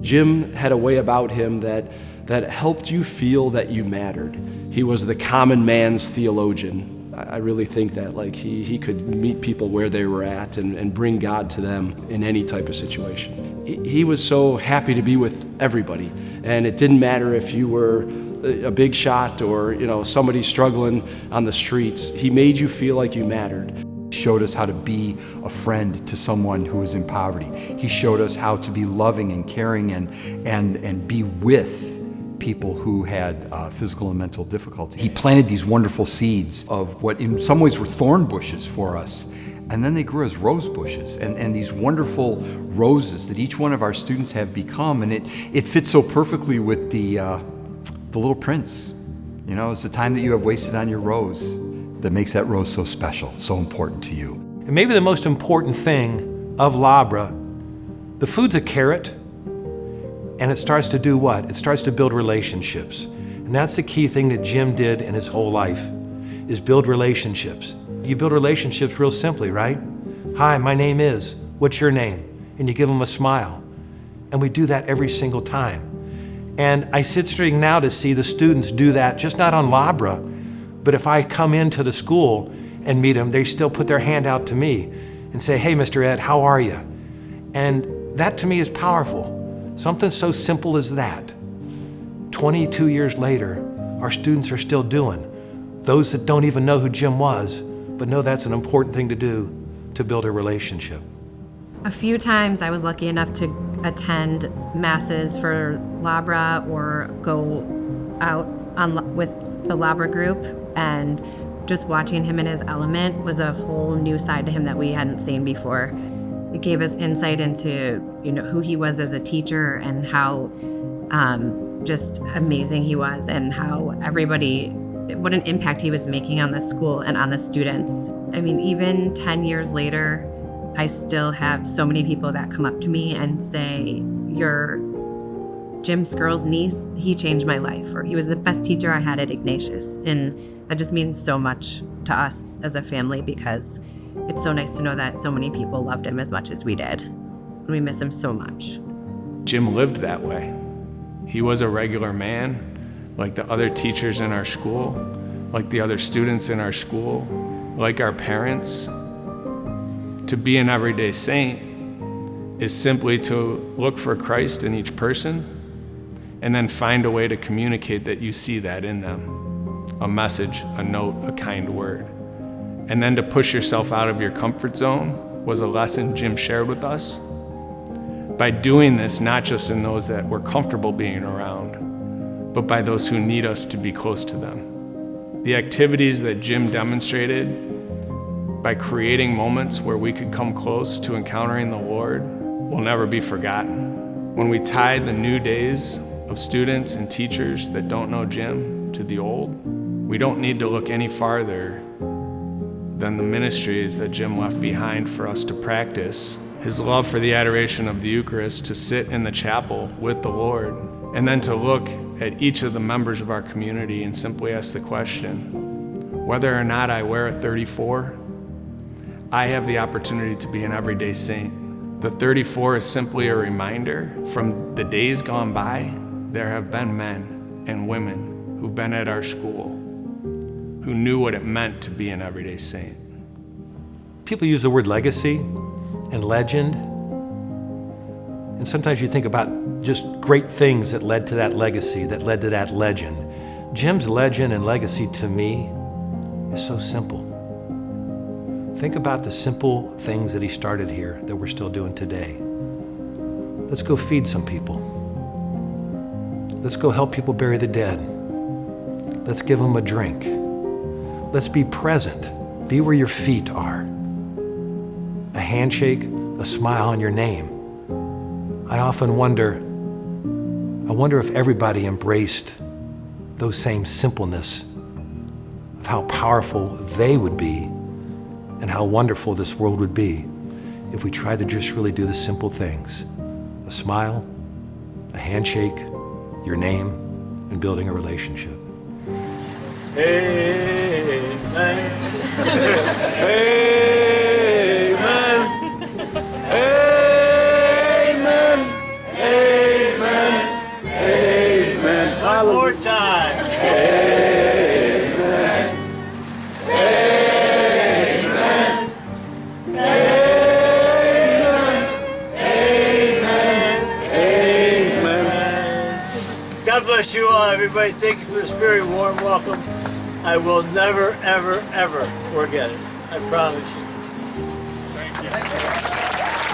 Jim had a way about him that helped you feel that you mattered. He was the common man's theologian. I really think that he could meet people where they were at and bring God to them in any type of situation. He was so happy to be with everybody, and it didn't matter if you were a big shot or somebody struggling on the streets. He made you feel like you mattered. He showed us how to be a friend to someone who was in poverty. He showed us how to be loving and caring and be with people who had physical and mental difficulty. He planted these wonderful seeds of what in some ways were thorn bushes for us, and then they grew as rose bushes, and these wonderful roses that each one of our students have become, and it fits so perfectly with the little prince. It's the time that you have wasted on your rose that makes that rose so special, so important to you. And maybe the most important thing of Labra, the food's a carrot, and it starts to do what? It starts to build relationships. And that's the key thing that Jim did in his whole life, is build relationships. You build relationships real simply, right? Hi, my name is, what's your name? And you give them a smile. And we do that every single time. And I sit straight now to see the students do that, just not on Labra, but if I come into the school and meet them, they still put their hand out to me and say, hey, Mr. Ed, how are you? And that to me is powerful. Something so simple as that. 22 years later, our students are still doing. Those that don't even know who Jim was, but know that's an important thing to do to build a relationship. A few times I was lucky enough to attend masses for Labra or go out with the Labra group, and just watching him in his element was a whole new side to him that we hadn't seen before. It gave us insight into, who he was as a teacher and how just amazing he was, and how what an impact he was making on the school and on the students. I mean, even 10 years later, I still have so many people that come up to me and say, you're Jim Skerl's niece, he changed my life, or he was the best teacher I had at Ignatius. And that just means so much to us as a family, because it's so nice to know that so many people loved him as much as we did. And we miss him so much. Jim lived that way. He was a regular man, like the other teachers in our school, like the other students in our school, like our parents. To be an everyday saint is simply to look for Christ in each person and then find a way to communicate that you see that in them. A message, a note, a kind word. And then to push yourself out of your comfort zone was a lesson Jim shared with us. By doing this, not just in those that we're comfortable being around, but by those who need us to be close to them. The activities that Jim demonstrated by creating moments where we could come close to encountering the Lord will never be forgotten. When we tie the new days of students and teachers that don't know Jim to the old, we don't need to look any farther than the ministries that Jim left behind for us to practice. His love for the adoration of the Eucharist, to sit in the chapel with the Lord, and then to look at each of the members of our community and simply ask the question, whether or not I wear a 34, I have the opportunity to be an everyday saint. The 34 is simply a reminder from the days gone by, there have been men and women who've been at our school who knew what it meant to be an everyday saint. People use the word legacy and legend, and sometimes you think about just great things that led to that legacy, that led to that legend. Jim's legend and legacy to me is so simple. Think about the simple things that he started here that we're still doing today. Let's go feed some people. Let's go help people bury the dead. Let's give them a drink. Let's be present. Be where your feet are. A handshake, a smile, and your name. I often wonder if everybody embraced those same simpleness of how powerful they would be and how wonderful this world would be if we tried to just really do the simple things. A smile, a handshake, your name, and building a relationship. Amen. Amen. Amen. Amen. bless you all, everybody. Thank you for this very warm welcome. I will never, ever, ever forget it. I promise you. Thank you.